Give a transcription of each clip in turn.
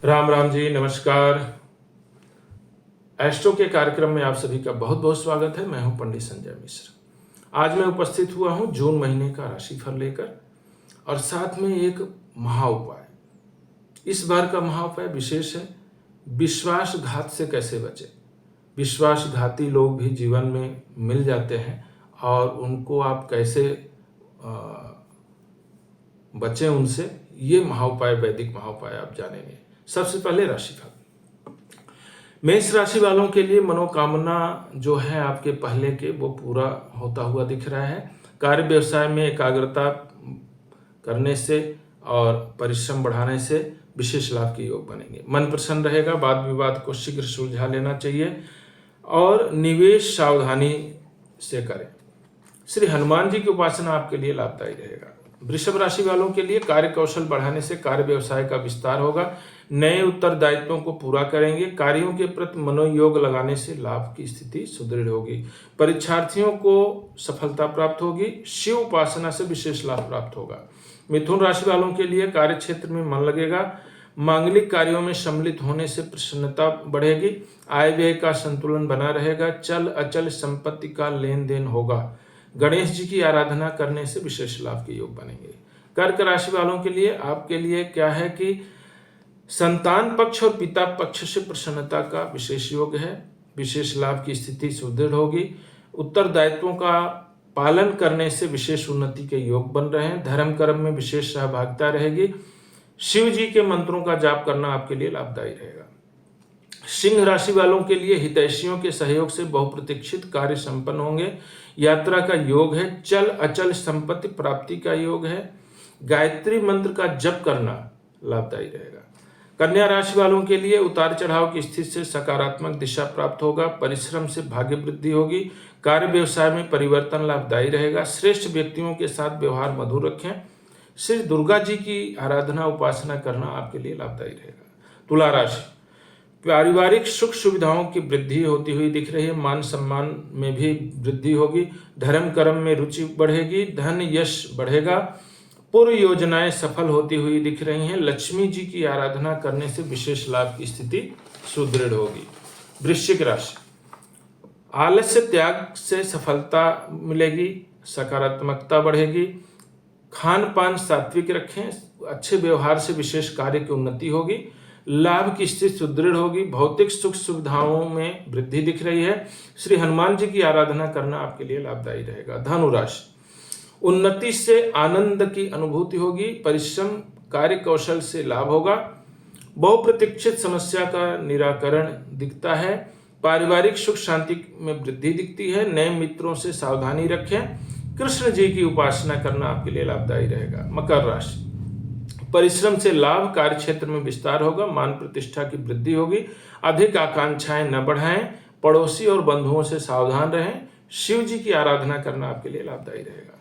राम राम जी, नमस्कार। एस्ट्रो के कार्यक्रम में आप सभी का बहुत बहुत स्वागत है। मैं हूं पंडित संजय मिश्र। आज मैं उपस्थित हुआ हूं जून महीने का राशिफल लेकर और साथ में एक महाउपाय। इस बार का महाउपाय विशेष है। विश्वासघात से कैसे बचे। विश्वासघाती लोग भी जीवन में मिल जाते हैं और उनको आप कैसे बचें उनसे, ये महाउपाय, वैदिक महाउपाय आप जानेंगे। सबसे पहले राशिफल। मेष राशि वालों के लिए मनोकामना जो है आपके पहले के वो पूरा होता हुआ दिख रहा है। कार्य व्यवसाय में एकाग्रता करने से और परिश्रम बढ़ाने से विशेष लाभ के योग बनेंगे। मन प्रसन्न रहेगा। वाद विवाद को शीघ्र सुलझा लेना चाहिए और निवेश सावधानी से करें। श्री हनुमान जी की उपासना आपके लिए लाभदायी रहेगा। वृषभ राशि वालों के लिए कार्य कौशल बढ़ाने से कार्य व्यवसाय का विस्तार होगा। नए उत्तरदायित्वों को पूरा करेंगे। कार्यों के प्रति मनोयोग लगाने से लाभ की स्थिति सुदृढ़ होगी। परीक्षार्थियों को सफलता प्राप्त होगी। शिव उपासना से विशेष लाभ प्राप्त होगा। मिथुन राशि वालों के लिए कार्य क्षेत्र में मन लगेगा। मांगलिक कार्यों में सम्मिलित होने से प्रसन्नता बढ़ेगी। आय व्यय का संतुलन बना रहेगा। चल अचल संपत्ति का लेन देन होगा। गणेश जी की आराधना करने से विशेष लाभ के योग बनेंगे। कर्क राशि वालों के लिए आपके लिए क्या है कि संतान पक्ष और पिता पक्ष से प्रसन्नता का विशेष योग है। विशेष लाभ की स्थिति सुदृढ़ होगी। उत्तरदायित्वों का पालन करने से विशेष उन्नति के योग बन रहे हैं। धर्म कर्म में विशेष सहभागिता रहेगी। शिव जी के मंत्रों का जाप करना आपके लिए लाभदायी रहेगा। सिंह राशि वालों के लिए हितैषियों के सहयोग से बहुप्रतीक्षित कार्य संपन्न होंगे। यात्रा का योग है। चल अचल संपत्ति प्राप्ति का योग है। गायत्री मंत्र का जप करना लाभदायी रहेगा। कन्या राशि वालों के लिए उतार चढ़ाव की स्थिति से सकारात्मक दिशा प्राप्त होगा। परिश्रम से भाग्य वृद्धि होगी। कार्य व्यवसाय में परिवर्तन लाभदायी रहेगा। श्रेष्ठ व्यक्तियों के साथ व्यवहार मधुर रखें। श्री दुर्गा जी की आराधना उपासना करना आपके लिए लाभदायी रहेगा। तुला राशि, पारिवारिक सुख सुविधाओं की वृद्धि होती हुई दिख रही है। मान सम्मान में भी वृद्धि होगी। धर्म कर्म में रुचि बढ़ेगी। धन यश बढ़ेगा। पूर्व योजनाएं सफल होती हुई दिख रही हैं। लक्ष्मी जी की आराधना करने से विशेष लाभ की स्थिति सुदृढ़ होगी। वृश्चिक राशि, आलस्य त्याग से सफलता मिलेगी। सकारात्मकता बढ़ेगी। खान पान सात्विक रखें। अच्छे व्यवहार से विशेष कार्य की उन्नति होगी। लाभ की स्थिति सुदृढ़ होगी। भौतिक सुख सुविधाओं में वृद्धि दिख रही है। श्री हनुमान जी की आराधना करना आपके लिए लाभदायी रहेगा। धनु राशि, उन्नति से आनंद की अनुभूति होगी। परिश्रम कार्य कौशल से लाभ होगा। बहुप्रतीक्षित समस्या का निराकरण दिखता है। पारिवारिक सुख शांति में वृद्धि दिखती है। नए मित्रों से सावधानी रखें। कृष्ण जी की उपासना करना आपके लिए लाभदायी रहेगा। मकर राशि, परिश्रम से लाभ, कार्य क्षेत्र में विस्तार होगा। मान प्रतिष्ठा की वृद्धि होगी। अधिक आकांक्षाएं न बढ़ाएं। पड़ोसी और बंधुओं से सावधान रहें। शिव जी की आराधना करना आपके लिए लाभदायी रहेगा।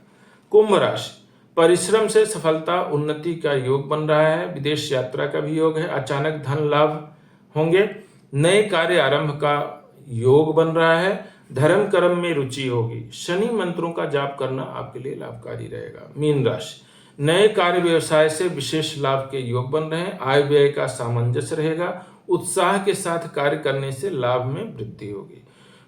कुंभ राशि, परिश्रम से सफलता उन्नति का योग बन रहा है। विदेश यात्रा का भी योग है। अचानक धन लाभ होंगे। नए कार्य आरंभ का योग बन रहा है। धर्म कर्म में रुचि होगी। शनि मंत्रों का जाप करना आपके लिए लाभकारी रहेगा। मीन राशि, नए कार्य व्यवसाय से विशेष लाभ के योग बन रहे हैं। आय व्यय का सामंजस्य रहेगा। उत्साह के साथ कार्य करने से लाभ में वृद्धि होगी।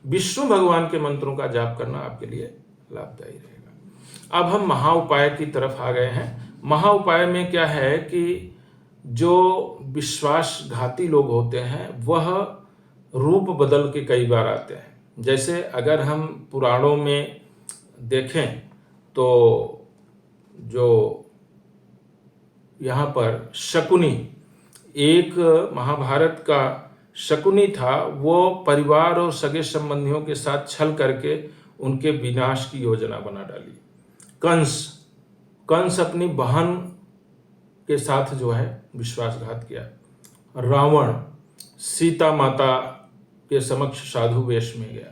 विष्णु भगवान के मंत्रों का जाप करना आपके लिए लाभदायी रहेगा। अब हम महाउपाय की तरफ आ गए हैं। महाउपाय में क्या है कि जो विश्वासघाती लोग होते हैं वह रूप बदल के कई बार आते हैं। जैसे अगर हम पुराणों में देखें तो जो यहाँ पर शकुनी, एक महाभारत का शकुनी था, वो परिवार और सगे संबंधियों के साथ छल करके उनके विनाश की योजना बना डाली। कंस अपनी बहन के साथ जो है विश्वासघात किया। रावण सीता माता के समक्ष साधु वेश में गया।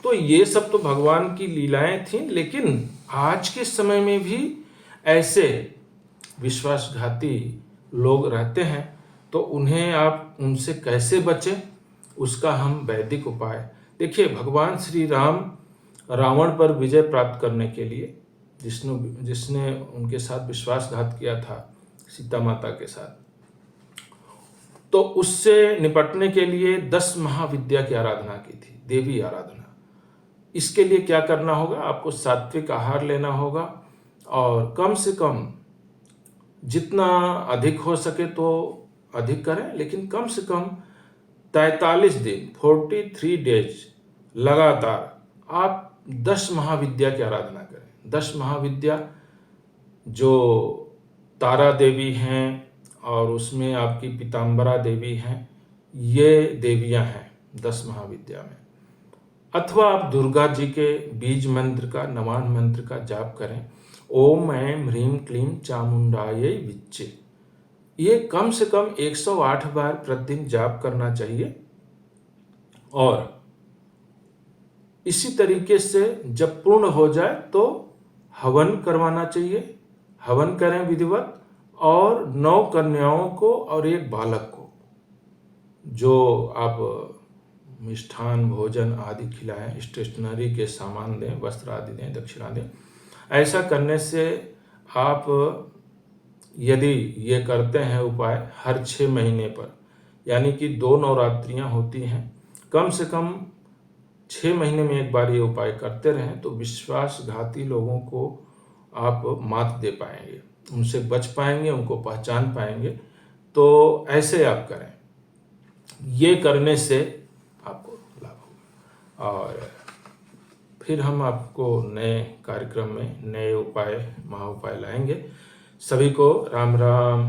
तो ये सब तो भगवान की लीलाएं थीं, लेकिन आज के समय में भी ऐसे विश्वासघाती लोग रहते हैं। तो उन्हें आप उनसे कैसे बचें, उसका हम वैदिक उपाय देखिए। भगवान श्री राम रावण पर विजय प्राप्त करने के लिए, जिसने उनके साथ विश्वासघात किया था सीता माता के साथ, तो उससे निपटने के लिए 10 महाविद्या की आराधना की थी, देवी आराधना। इसके लिए क्या करना होगा? आपको सात्विक आहार लेना होगा और कम से कम जितना अधिक हो सके तो अधिक करें, लेकिन कम से कम 43 दिन 43 डेज लगातार आप 10 महाविद्या की आराधना करें। 10 महाविद्या जो तारा देवी हैं और उसमें आपकी पीताम्बरा देवी हैं, ये देवियां हैं 10 महाविद्या में। अथवा आप दुर्गा जी के बीज मंत्र का, नवान मंत्र का जाप करें, ओम ऐं ह्रीं क्लीं चामुंडायै विच्चे। ये कम से कम 108 बार प्रतिदिन जाप करना चाहिए। और इसी तरीके से जब पूर्ण हो जाए तो हवन करवाना चाहिए। हवन करें विधिवत, और 9 कन्याओं को और 1 बालक को जो आप मिष्ठान भोजन आदि खिलाएं, स्टेशनरी के सामान दें, वस्त्र आदि दें, दक्षिणा दें। ऐसा करने से आप यदि ये करते हैं उपाय हर 6 महीने पर, यानी कि 2 नवरात्रियां होती हैं, कम से कम 6 महीने में एक बार ये उपाय करते रहें तो विश्वासघाती लोगों को आप मात दे पाएंगे, उनसे बच पाएंगे, उनको पहचान पाएंगे। तो ऐसे आप करें, ये करने से आपको लाभ होगा। और फिर हम आपको नए कार्यक्रम में नए उपाय, महा उपाय लाएंगे। सभी को राम राम।